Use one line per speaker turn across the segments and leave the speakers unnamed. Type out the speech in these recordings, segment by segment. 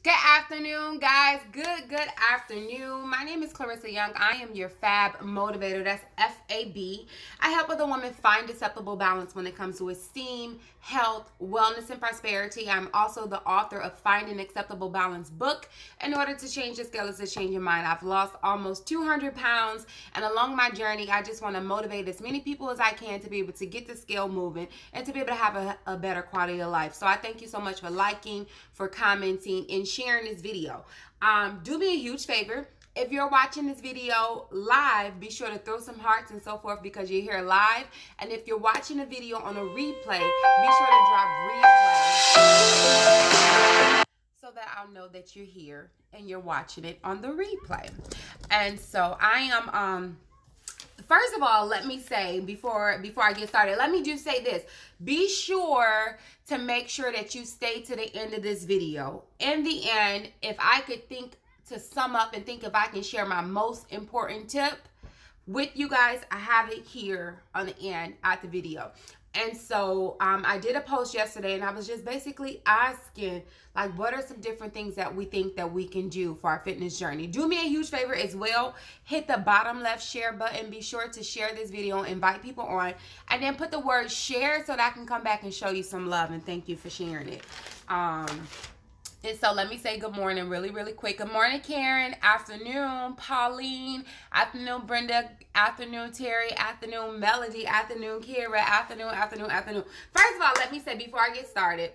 Good afternoon, guys. Good afternoon. My name is Clarissa Young. I am your Fab Motivator. That's FAB. I help other women find acceptable balance when it comes to esteem, health, wellness, and prosperity. I'm also the author of Find an Acceptable Balance book. In order to change your scale is to change your mind. I've lost almost 200 pounds, and along my journey, I just want to motivate as many people as I can to be able to get the scale moving and to be able to have a better quality of life. So I thank you so much for liking, for commenting, and sharing this video. Do me a huge favor. If you're watching this video live, be sure to throw some hearts and so forth because you're here live. And if you're watching the video on a replay, be sure to drop replay so that I'll know that you're here and you're watching it on the replay. And so I am first of all, let me say before I get started, let me just say this. Be sure to make sure that you stay to the end of this video. In the end, if I could think to sum up and think if I can share my most important tip with you guys, I have it here on the end at the video. And so I did a post yesterday and I was just basically asking, like, what are some different things that we think that we can do for our fitness journey? Do me a huge favor as well. Hit the bottom left share button. Be sure to share this video, invite people on, and then put the word share so that I can come back and show you some love and thank you for sharing it. And so let me say good morning really quick. Good morning, Karen. Afternoon, Pauline. Afternoon, Brenda. Afternoon, Terry. Afternoon, Melody. Afternoon, Kira. Afternoon. First of all, let me say before I get started,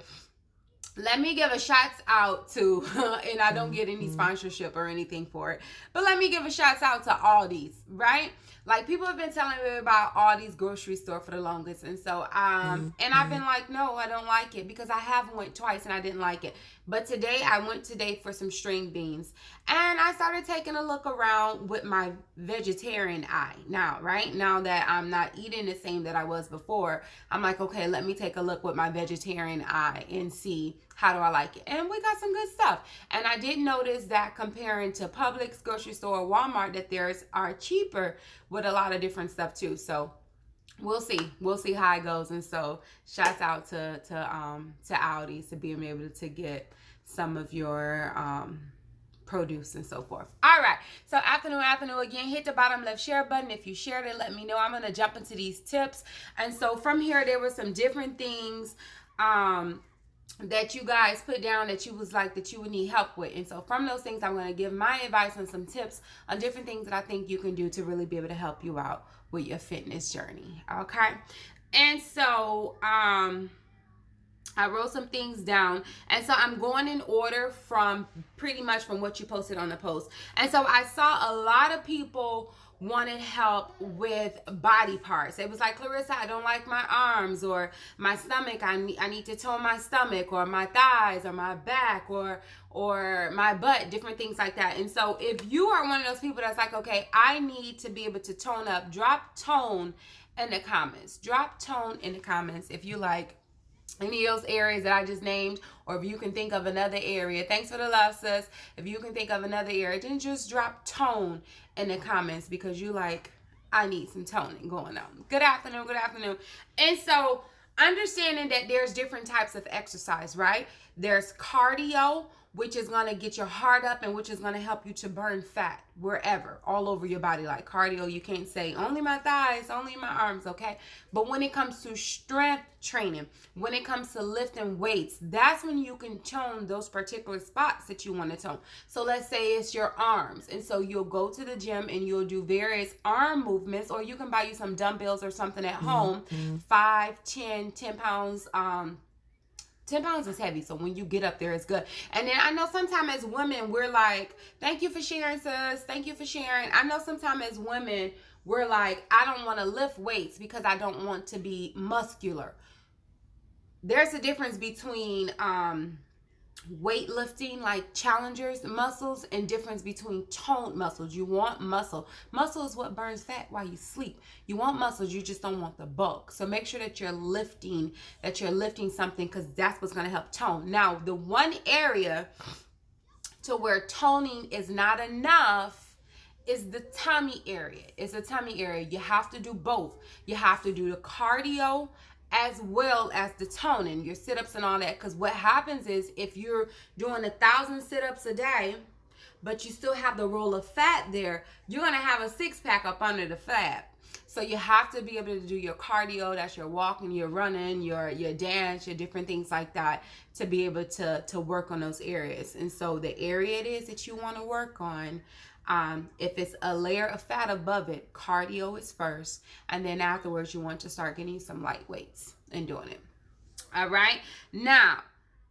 let me give a shout out to, and I don't get any sponsorship or anything for it, but let me give a shout out to Aldi's, right? Like, people have been telling me about Aldi's grocery store for the longest. And so, and I've been like, no, I don't like it because I have went twice and I didn't like it. But today I went for some string beans and I started taking a look around with my vegetarian eye now, right? Now that I'm not eating the same that I was before, I'm like, okay, let me take a look with my vegetarian eye and see how do I like it. And we got some good stuff. And I did notice that comparing to Publix, grocery store, Walmart, that theirs are cheaper with a lot of different stuff too. So we'll see how it goes. And so shouts out to Aldi's to being able to get some of your produce and so forth. All right, so afternoon again. Hit the bottom left share button. If you shared it, let me know. I'm gonna jump into these tips. And so from here, there were some different things that you guys put down that you was like that you would need help with. And so from those things, I'm going to give my advice and some tips on different things that I think you can do to really be able to help you out with your fitness journey. Okay. And so I wrote some things down, and so I'm going in order from pretty much from what you posted on the post. And so I saw a lot of people wanted help with body parts. It was like, Clarissa, I don't like my arms or my stomach. I need to tone my stomach, or my thighs, or my back, or my butt, different things like that. And so if you are one of those people that's like, okay, I need to be able to tone up, drop tone in the comments. Drop tone in the comments if you like any of those areas that I just named, or if you can think of another area. Thanks for the love, sis. If you can think of another area, then just drop tone in the comments because you like, I need some toning going on. Good afternoon. And so understanding that there's different types of exercise, right? There's cardio, which is going to get your heart up and which is going to help you to burn fat wherever, all over your body. Like cardio, you can't say only my thighs, only my arms, okay? But when it comes to strength training, when it comes to lifting weights, that's when you can tone those particular spots that you want to tone. So let's say it's your arms. And so you'll go to the gym and you'll do various arm movements, or you can buy you some dumbbells or something at home, 5, 10 pounds, 10 pounds is heavy, so when you get up there, it's good. And then I know sometimes as women, we're like, thank you for sharing, sis. Thank you for sharing. I know sometimes as women, we're like, I don't want to lift weights because I don't want to be muscular. There's a difference between weightlifting, like challengers muscles, and difference between toned muscles. You want muscle. Muscle is what burns fat while you sleep. You want muscles, you just don't want the bulk. So make sure that you're lifting something, because that's what's going to help tone. Now, the one area to where toning is not enough is the tummy area. It's the tummy area. You have to do both. You have to do the cardio as well as the toning, your sit-ups and all that. Because what happens is if you're doing 1,000 sit-ups a day, but you still have the roll of fat there, you're going to have a six-pack up under the fat. So you have to be able to do your cardio, that's your walking, your running, your dance, your different things like that, to be able to work on those areas. And so the area it is that you want to work on, if it's a layer of fat above it, cardio is first, and then afterwards you want to start getting some light weights and doing it. All right. Now,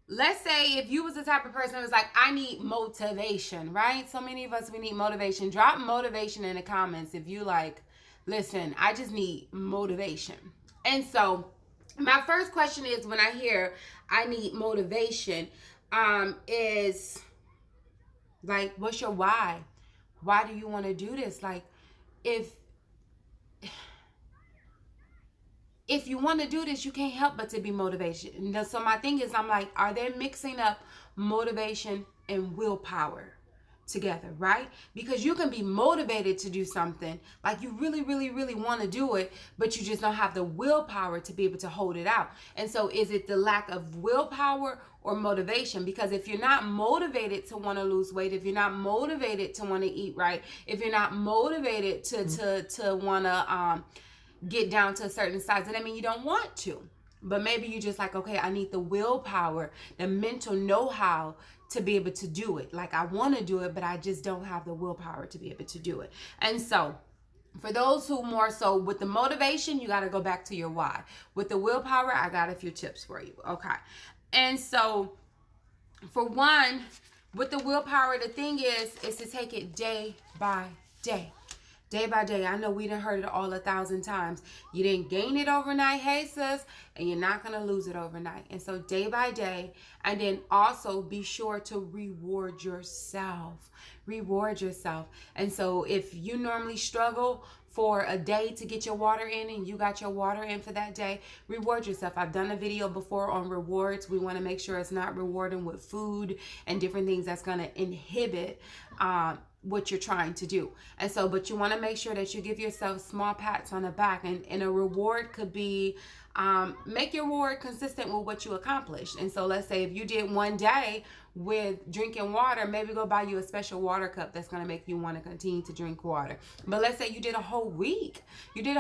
let's say if you was the type of person who was like, I need motivation, right? So many of us, we need motivation. Drop motivation in the comments if you like, listen, I just need motivation. And so my first question is, when I hear I need motivation, is like, what's your why? Why do you want to do this? Like, if you want to do this, you can't help but to be motivation. So my thing is, I'm like, are they mixing up motivation and willpower together, right? Because you can be motivated to do something, like you really, really, really want to do it, but you just don't have the willpower to be able to hold it out. And so is it the lack of willpower or motivation? Because if you're not motivated to want to lose weight, if you're not motivated to want to eat right, if you're not motivated to want to get down to a certain size, then I mean you don't want to. But maybe you just like, okay, I need the willpower, the mental know-how to be able to do it. Like, I want to do it, but I just don't have the willpower to be able to do it. And so for those who more so with the motivation, you got to go back to your why. With the willpower, I got a few tips for you. Okay. And so for one, with the willpower, the thing is to take it day by day. Day by day. I know we done heard it all 1,000 times. You didn't gain it overnight, hey sis, and you're not going to lose it overnight. And so day by day, and then also be sure to reward yourself. Reward yourself. And so if you normally struggle for a day to get your water in, and you got your water in for that day, reward yourself. I've done a video before on rewards. We want to make sure it's not rewarding with food and different things that's going to inhibit what you're trying to do. And so, but you want to make sure that you give yourself small pats on the back, and a reward could be, make your reward consistent with what you accomplished. And so let's say if you did one day with drinking water, maybe go buy you a special water cup that's going to make you want to continue to drink water. But let's say you did a whole week. Maybe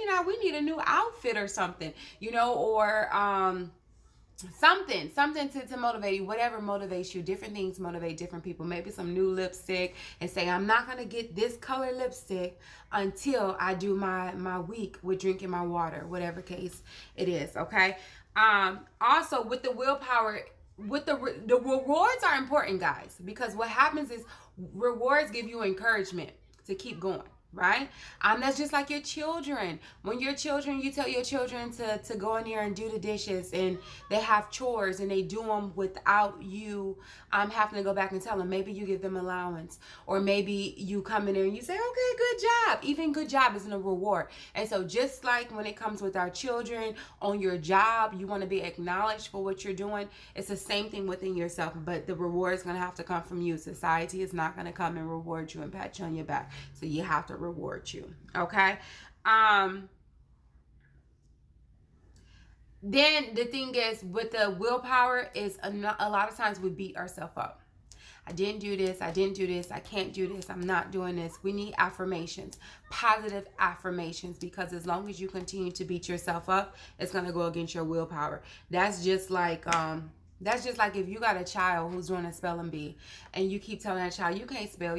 now we need a new outfit or something, or something to motivate you. Whatever motivates you. Different things motivate different people. Maybe some new lipstick, and say, I'm not going to get this color lipstick until I do my week with drinking my water, whatever case it is. Okay. Also with the willpower, with the rewards are important, guys, because what happens is rewards give you encouragement to keep going. Right? That's just like your children. When your children, you tell your children to go in there and do the dishes, and they have chores and they do them without you having to go back and tell them. Maybe you give them allowance, or maybe you come in there and you say, okay, good job. Even good job isn't a reward. And so just like when it comes with our children, on your job, you want to be acknowledged for what you're doing. It's the same thing within yourself, but the reward is going to have to come from you. Society is not going to come and reward you and pat you on your back. So you have to reward you. Okay. Then the thing is with the willpower is a lot of times we beat ourselves up. I didn't do this. I can't do this. I'm not doing this. We need affirmations, positive affirmations, because as long as you continue to beat yourself up, it's going to go against your willpower. That's just like if you got a child who's doing a spelling bee, and you keep telling that child, you can't spell,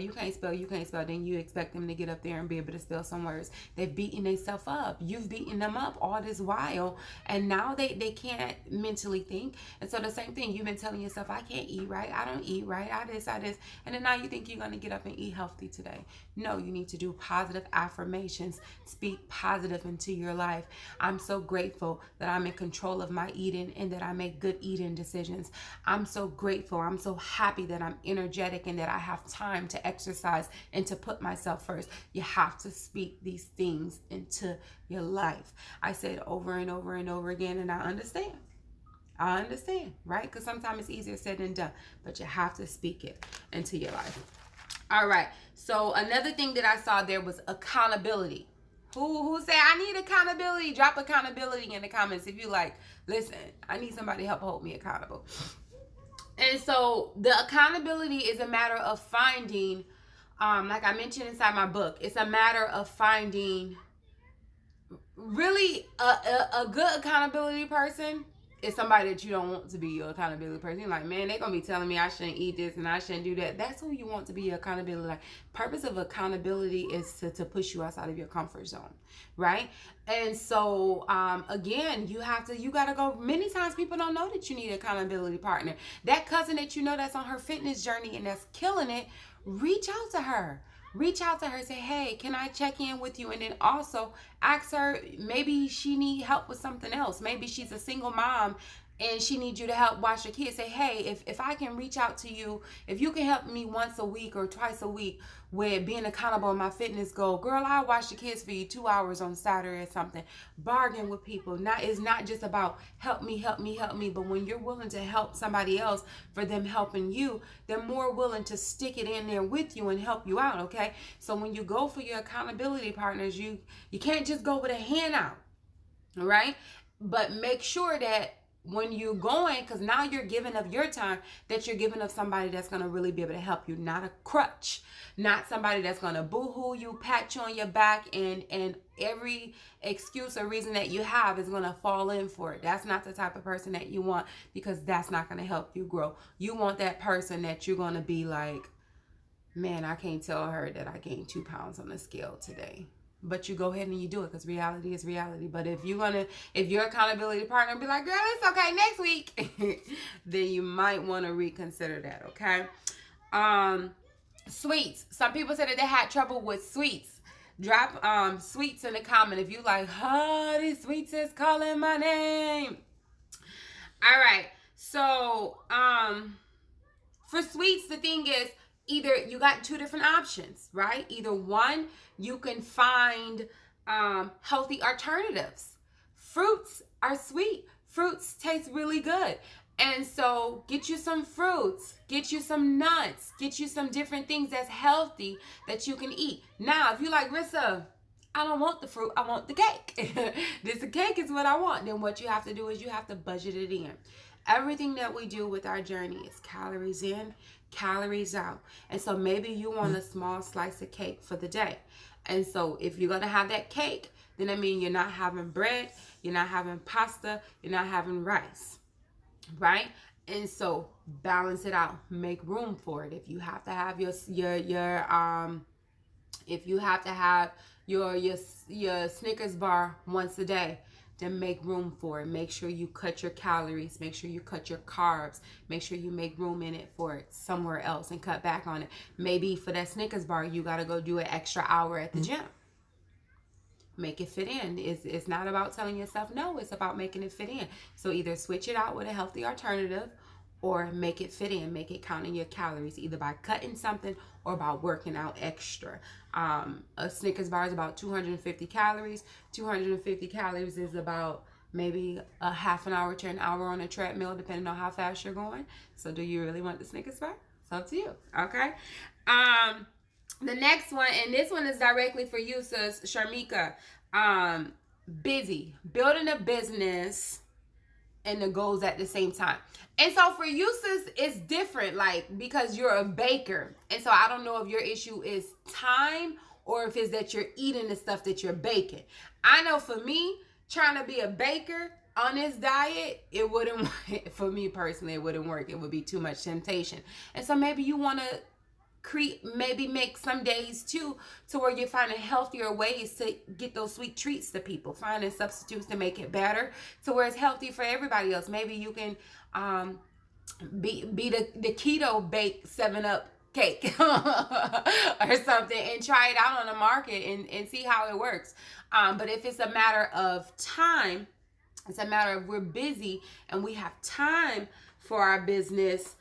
then you expect them to get up there and be able to spell some words. They've beaten themselves up. You've beaten them up all this while, and now they can't mentally think. And so the same thing, you've been telling yourself, I can't eat right, I don't eat right, I this, and then now you think you're going to get up and eat healthy today. No, you need to do positive affirmations. Speak positive into your life. I'm so grateful that I'm in control of my eating, and that I make good eating decisions. I'm so grateful. I'm so happy that I'm energetic, and that I have time to exercise and to put myself first. You have to speak these things into your life. I say it over and over and over again, and I understand, right? Because sometimes it's easier said than done, but you have to speak it into your life. All right. So another thing that I saw there was accountability. Who say I need accountability? Drop accountability in the comments if you like. Listen, I need somebody to help hold me accountable. And so the accountability is a matter of finding, like I mentioned inside my book, it's a matter of finding really a good accountability person is somebody that you don't want to be your accountability person. You're like, man, they're gonna be telling me I shouldn't eat this and I shouldn't do that. That's who you want to be your accountability. Like, purpose of accountability is to push you outside of your comfort zone, right? And so again, you gotta go. Many times people don't know that you need an accountability partner. That cousin that you know that's on her fitness journey and that's killing it, reach out to her. Reach out to her, say, hey, can I check in with you? And then also ask her, maybe she need help with something else. Maybe she's a single mom and she needs you to help watch her kids. Say, hey, if I can reach out to you, if you can help me once a week or twice a week with being accountable in my fitness goal, girl, I'll watch the kids for you 2 hours on Saturday or something. Bargain with people. It's not just about help me, but when you're willing to help somebody else for them helping you, they're more willing to stick it in there with you and help you out, okay? So when you go for your accountability partners, you can't just go with a handout, all right? But make sure that when you're going, because now you're giving up your time, that you're giving up somebody that's going to really be able to help you, not a crutch, not somebody that's going to boo-hoo you, pat you on your back, and every excuse or reason that you have is going to fall in for it. That's not the type of person that you want, because that's not going to help you grow. You want that person that you're going to be like, man, I can't tell her that I gained 2 pounds on the scale today. But you go ahead and you do it, because reality is reality. But if your accountability partner be like, girl, it's okay next week, then you might want to reconsider that, okay? Sweets. Some people said that they had trouble with sweets. Drop sweets in the comment if you like, these sweets is calling my name. All right. So, for sweets, the thing is, either you got 2 different options, right? Either one, you can find healthy alternatives. Fruits are sweet. Fruits taste really good. And so get you some fruits, get you some nuts, get you some different things that's healthy that you can eat. Now, if you like, Rissa, I don't want the fruit, I want the cake. The cake is what I want. Then what you have to do is you have to budget it in. Everything that we do with our journey is calories in, calories out. And so maybe you want a small slice of cake for the day. And so if you're going to have that cake, then that means you're not having bread, you're not having pasta, you're not having rice, right? And so balance it out, make room for it. If you have to have your Snickers bar once a day, then make room for it. Make sure you cut your calories. Make sure you cut your carbs. Make sure you make room in it for it somewhere else and cut back on it. Maybe for that Snickers bar, you got to go do an extra hour at the gym. Make it fit in. It's not about telling yourself no. It's about making it fit in. So either switch it out with a healthy alternative or make it fit in. Make it count in your calories, either by cutting something or by working out extra. A Snickers bar is about 250 calories. 250 calories is about maybe a half an hour to an hour on a treadmill, depending on how fast you're going. So do you really want the Snickers bar? It's up to you, okay? The next one, and this one is directly for you, sis, Sharmika. Busy. Building a business and the goals at the same time. And so for you, sis, it's different, like, because you're a baker. And so I don't know if your issue is time or if it's that you're eating the stuff that you're baking. I know for me, trying to be a baker on this diet, it wouldn't, for me personally, it wouldn't work. It would be too much temptation. And so maybe you want to make some days too to where you're finding healthier ways to get those sweet treats to people, finding substitutes to make it better to where it's healthy for everybody else. Maybe you can be the keto bake 7-Up cake or something and try it out on the market and see how it works. But if it's a matter of time, it's a matter of we're busy and we have time for our business.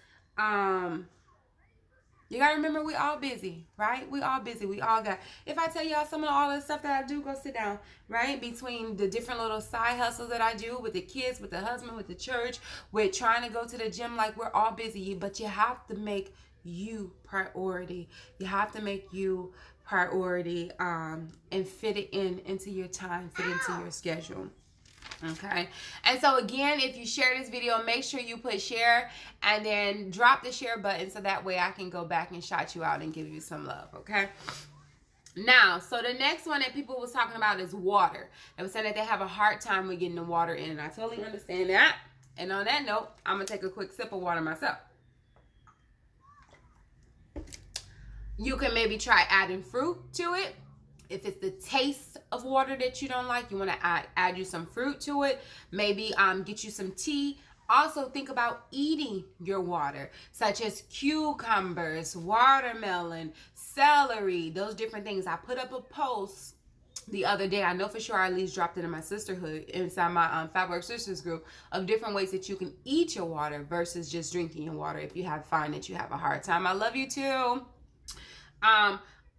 You got to remember, we all busy, right? We all busy. We all got, if I tell y'all some of all the stuff that I do, go sit down, right? Between the different little side hustles that I do with the kids, with the husband, with the church, with trying to go to the gym, like, we're all busy. But you have to make you priority. You have to make you priority, and fit it into your time, fit into your schedule. Okay, and so again, if you share this video, make sure you put share and then drop the share button so that way I can go back and shout you out and give you some love. Okay, now, so the next one that people was talking about is water. They were saying that they have a hard time with getting the water in, and I totally understand that. And on that note, I'm gonna take a quick sip of water myself. You can maybe try adding fruit to it. If it's the taste of water that you don't like, you want to add you some fruit to it. Maybe get you some tea. Also think about eating your water, such as cucumbers, watermelon, celery, those different things. I put up a post the other day. I know for sure I at least dropped it in my sisterhood, inside my Fabwork Sisters group, of different ways that you can eat your water versus just drinking your water if you find that you have a hard time. I love you too.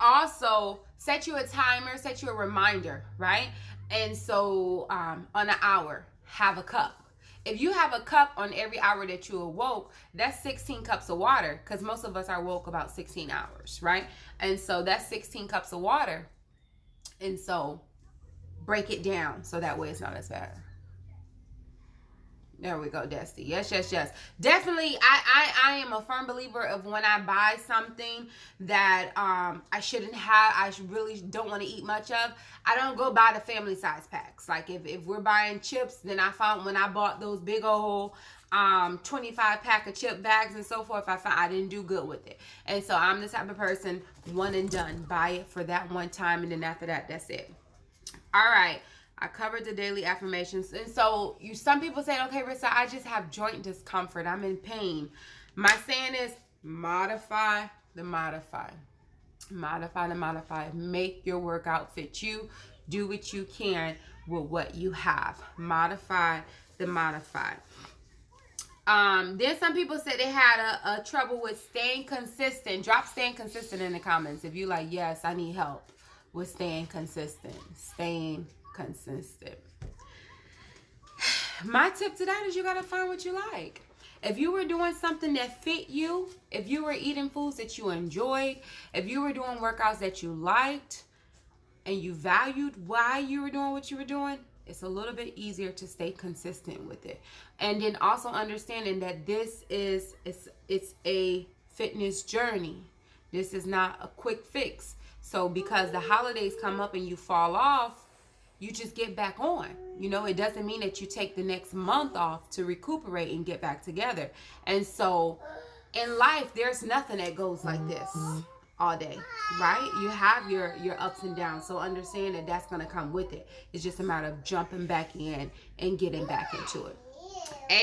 Also set you a timer, set you a reminder, right? And so on an hour, have a cup. If you have a cup on every hour that you awoke, that's 16 cups of water, because most of us are woke about 16 hours, right? And so that's 16 cups of water. And so break it down so that way it's not as bad. There we go, Dusty. Yes, yes, yes. Definitely, I am a firm believer of when I buy something that I shouldn't have, I really don't want to eat much of, I don't go buy the family size packs. Like if we're buying chips, then I found when I bought those big old 25 pack of chip bags and so forth, I found I didn't do good with it. And so I'm the type of person, one and done. Buy it for that one time, and then after that, that's it. All right. I covered the daily affirmations. And so some people say, okay, Rissa, I just have joint discomfort. I'm in pain. My saying is modify the modify. Modify the modify. Make your workout fit you. Do what you can with what you have. Modify the modify. Then some people said they had a trouble with staying consistent. Drop staying consistent in the comments if you like, yes, I need help with staying consistent. Staying consistent. My tip to that is you got to find what you like. If you were doing something that fit you, if you were eating foods that you enjoyed, if you were doing workouts that you liked and you valued why you were doing what you were doing, it's a little bit easier to stay consistent with it. And then also understanding that this is it's a fitness journey. This is not a quick fix. So because the holidays come up and you fall off, you just get back on. You know, it doesn't mean that you take the next month off to recuperate and get back together. And so in life, there's nothing that goes like this all day, right? You have your ups and downs. So understand that that's going to come with it. It's just a matter of jumping back in and getting back into it.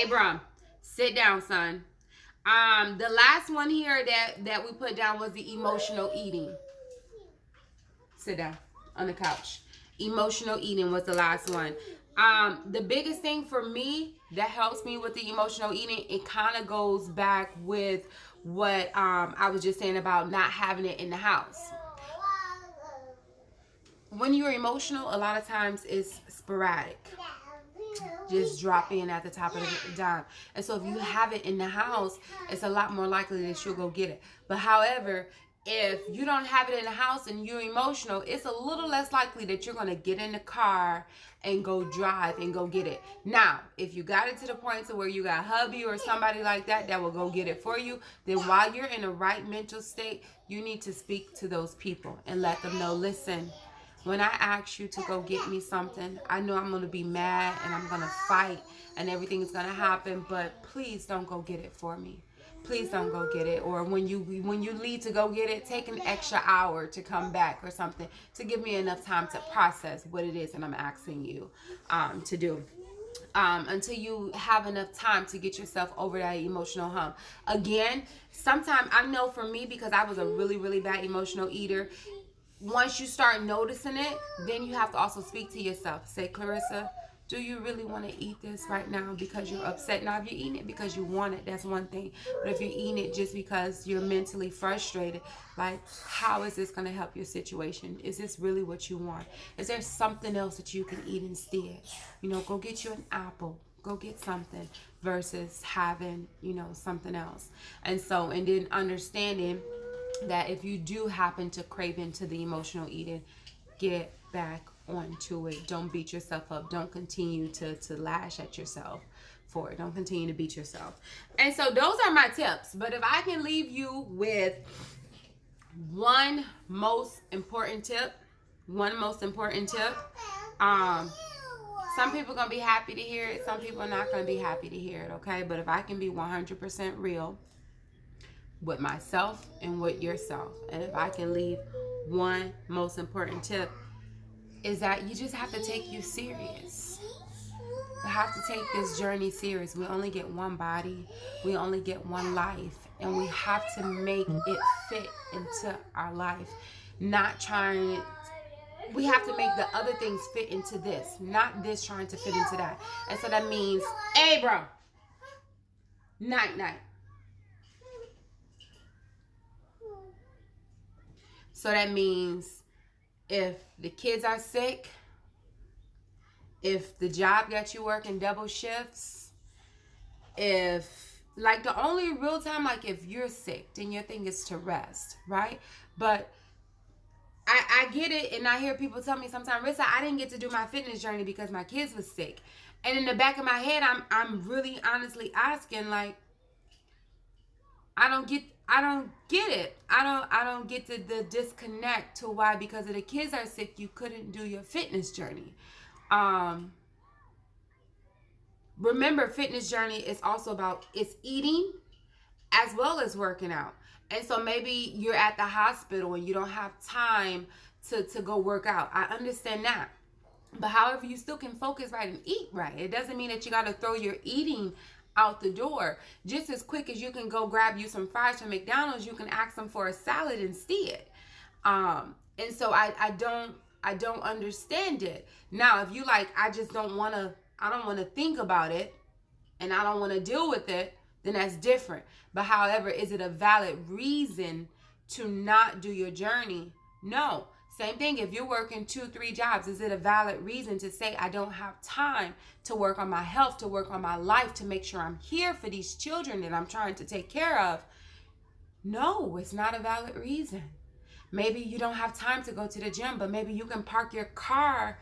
Abram, sit down, son. The last one here that we put down was the emotional eating. Sit down on the couch. Emotional eating was the last one. The biggest thing for me that helps me with the emotional eating, it kind of goes back with what I was just saying about not having it in the house. When you're emotional, a lot of times it's sporadic. Just drop in at the top of the dime. And so if you have it in the house, it's a lot more likely that you'll go get it. But however, if you don't have it in the house and you're emotional, it's a little less likely that you're going to get in the car and go drive and go get it. Now, if you got it to the point to where you got hubby or somebody like that will go get it for you, then while you're in the right mental state, you need to speak to those people and let them know, listen, when I ask you to go get me something, I know I'm going to be mad and I'm going to fight and everything's going to happen, but please don't go get it for me. Please don't go get it. Or when you leave to go get it, take an extra hour to come back or something to give me enough time to process what it is that I'm asking you to do. Until you have enough time to get yourself over that emotional hump. Again, sometimes I know for me, because I was a really, really bad emotional eater, once you start noticing it, then you have to also speak to yourself. Say, Clarissa, do you really want to eat this right now because you're upset? Now, if you're eating it because you want it, that's one thing. But if you're eating it just because you're mentally frustrated, like, how is this going to help your situation? Is this really what you want? Is there something else that you can eat instead? You know, go get you an apple. Go get something versus having, you know, something else. And so, and then understanding that if you do happen to crave into the emotional eating, get back onto it. Don't beat yourself up. Don't continue to lash at yourself for it. Don't continue to beat yourself. And so those are my tips. But if I can leave you with one most important tip, some people are going to be happy to hear it. Some people are not going to be happy to hear it, okay? But if I can be 100% real with myself and with yourself, and if I can leave one most important tip, is that you just have to take you serious. You have to take this journey serious. We only get one body. We only get one life. And we have to make it fit into our life. Not trying... We have to make the other things fit into this, not this trying to fit into that. And so that means, hey, bro, night. So that means if the kids are sick, if the job got you working double shifts, if, like, the only real time, like, if you're sick, then your thing is to rest, right? But I get it, and I hear people tell me sometimes, Rissa, I didn't get to do my fitness journey because my kids was sick. And in the back of my head, I'm really honestly asking, like, I don't get it. I don't get the disconnect to why, because if the kids are sick, you couldn't do your fitness journey. Remember, fitness journey is also about, it's eating as well as working out. And so maybe you're at the hospital and you don't have time to go work out. I understand that. But however, you still can focus right and eat right. It doesn't mean that you got to throw your eating out the door. Just as quick as you can go grab you some fries from McDonald's, you can ask them for a salad instead. And so I don't understand it. Now, if you like, I don't want to think about it and I don't want to deal with it, then that's different. But however, is it a valid reason to not do your journey? No. Same thing, if you're working 2-3 jobs, is it a valid reason to say, I don't have time to work on my health, to work on my life, to make sure I'm here for these children that I'm trying to take care of? No, it's not a valid reason. Maybe you don't have time to go to the gym, but maybe you can park your car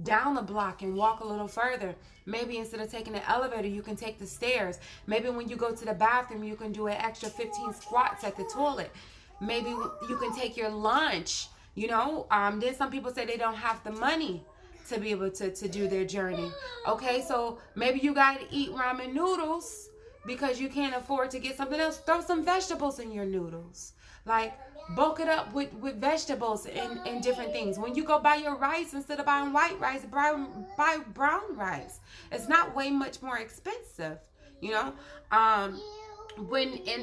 down the block and walk a little further. Maybe instead of taking the elevator, you can take the stairs. Maybe when you go to the bathroom, you can do an extra 15 squats at the toilet. Maybe you can take your lunch. Then some people say they don't have the money to be able to do their journey. Okay, so maybe you got to eat ramen noodles because you can't afford to get something else. Throw some vegetables in your noodles. Like, bulk it up with vegetables and different things. When you go buy your rice, instead of buying white rice, buy brown rice. It's not way much more expensive,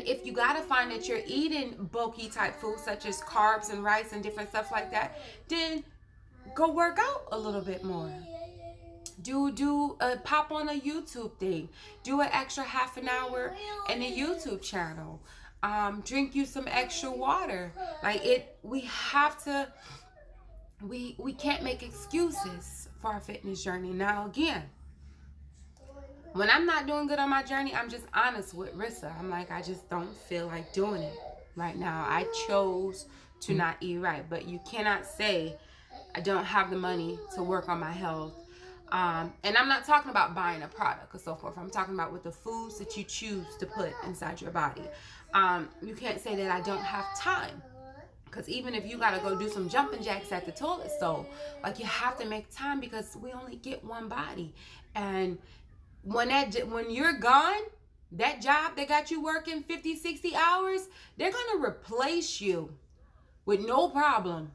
if you gotta find that you're eating bulky type foods such as carbs and rice and different stuff like that, then go work out a little bit more. Pop on a YouTube thing. Do an extra half an hour in a YouTube channel. Drink you some extra water. We can't make excuses for our fitness journey. Now again, when I'm not doing good on my journey, I'm just honest with Rissa. I'm like, I just don't feel like doing it right now. I chose to not eat right. But you cannot say I don't have the money to work on my health. And I'm not talking about buying a product or so forth. I'm talking about with the foods that you choose to put inside your body. You can't say that I don't have time. Because even if you got to go do some jumping jacks at the toilet stall, you have to make time because we only get one body. And when you're gone, that job that got you working 50, 60 hours, they're going to replace you with no problem.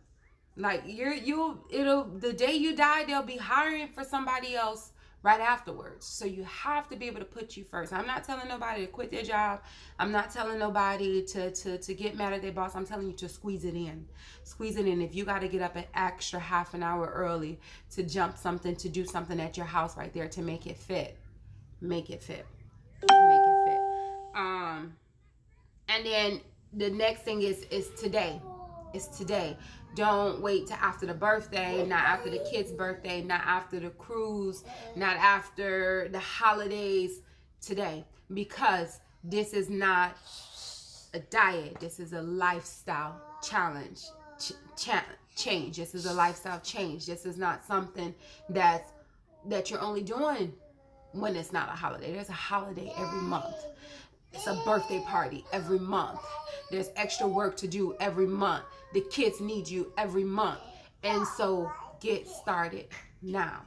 The day you die, they'll be hiring for somebody else right afterwards. So you have to be able to put you first. I'm not telling nobody to quit their job. I'm not telling nobody to get mad at their boss. I'm telling you to squeeze it in. Squeeze it in. If you got to get up an extra half an hour early to jump something, to do something at your house right there to make it fit. Make it fit. And then the next thing is today. It's today. Don't wait till after the birthday, not after the kid's birthday, not after the cruise, not after the holidays. Today. Because this is not a diet. This is a lifestyle challenge. Change. This is a lifestyle change. This is not something that you're only doing when it's not a holiday. There's a holiday every month. It's a birthday party every month. There's extra work to do every month. The kids need you every month. And so get started now.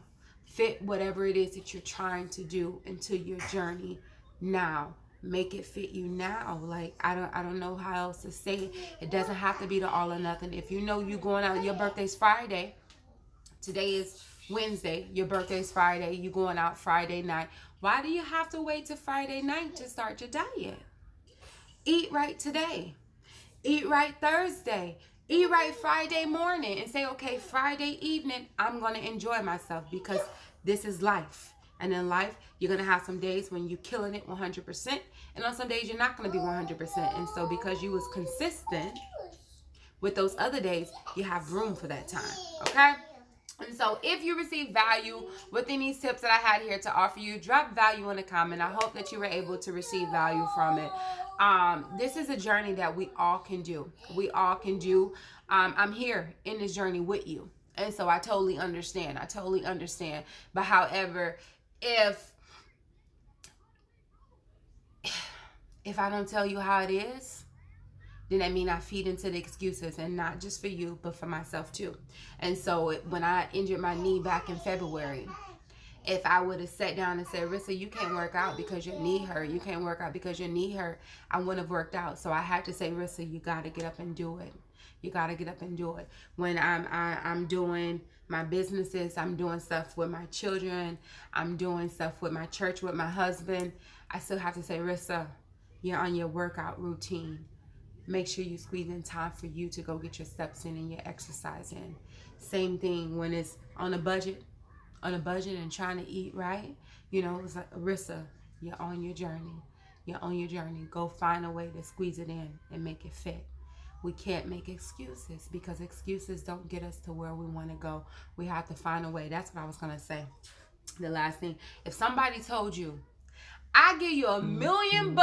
Fit whatever it is that you're trying to do into your journey now. Make it fit you now. Like, I don't know how else to say it. It doesn't have to be the all or nothing. If you know you're going out, your birthday's Friday. Today is Wednesday. Your birthday's Friday. You're going out Friday night. Why do you have to wait till Friday night to start your diet? Eat right today. Eat right Thursday. Eat right Friday morning and say, okay, Friday evening, I'm going to enjoy myself because this is life. And in life, you're going to have some days when you're killing it 100%. And on some days, you're not going to be 100%. And so because you was consistent with those other days, you have room for that time. Okay? And so if you receive value within these tips that I had here to offer you, drop value in the comment. I hope that you were able to receive value from it. This is a journey that we all can do. We all can do. I'm here in this journey with you. And so I totally understand. But however, if I don't tell you how it is, then that means I feed into the excuses, and not just for you, but for myself too. And so when I injured my knee back in February, if I would have sat down and said, Rissa, you can't work out because your knee hurt. You can't work out because your knee hurt. I wouldn't have worked out. So I had to say, Rissa, you got to get up and do it. You got to get up and do it. When I'm doing my businesses, I'm doing stuff with my children, I'm doing stuff with my church, with my husband, I still have to say, Rissa, you're on your workout routine. Make sure you squeeze in time for you to go get your steps in and your exercise in. Same thing when it's on a budget and trying to eat right. You know, it's like, Rissa, you're on your journey. You're on your journey. Go find a way to squeeze it in and make it fit. We can't make excuses because excuses don't get us to where we want to go. We have to find a way. That's what I was going to say. The last thing, if somebody told you, I give you $1 million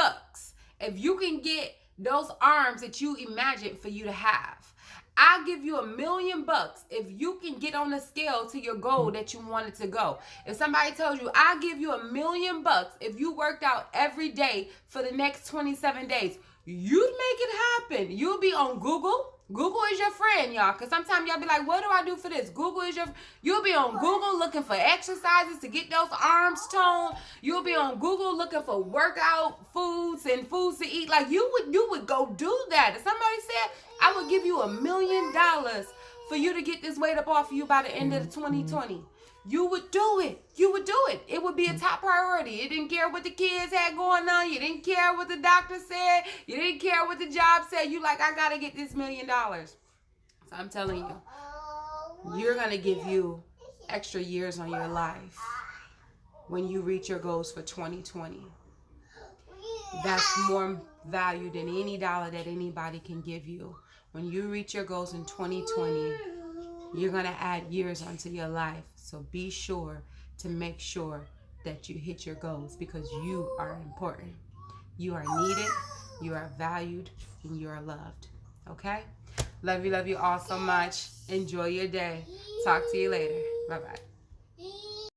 if you can get those arms that you imagined for you to have. I'll give you $1 million if you can get on the scale to your goal that you wanted to go. If somebody told you, I'll give you $1 million if you worked out every day for the next 27 days, you'd make it happen. You'll be on Google. Google is your friend, y'all. Because sometimes y'all be like, what do I do for this? You'll be on Google looking for exercises to get those arms toned. You'll be on Google looking for workout foods and foods to eat. Like you would go do that. If somebody said, I would give you $1 million for you to get this weight up off of you by the end of 2020. You would do it. You would do it. It would be a top priority. You didn't care what the kids had going on. You didn't care what the doctor said. You didn't care what the job said. You like, I got to get this $1 million. So I'm telling you, you're going to give you extra years on your life when you reach your goals for 2020. That's more value than any dollar that anybody can give you. When you reach your goals in 2020, you're going to add years onto your life. So be sure to make sure that you hit your goals because you are important. You are needed, you are valued, and you are loved. Okay? Love you all so much. Enjoy your day. Talk to you later. Bye-bye.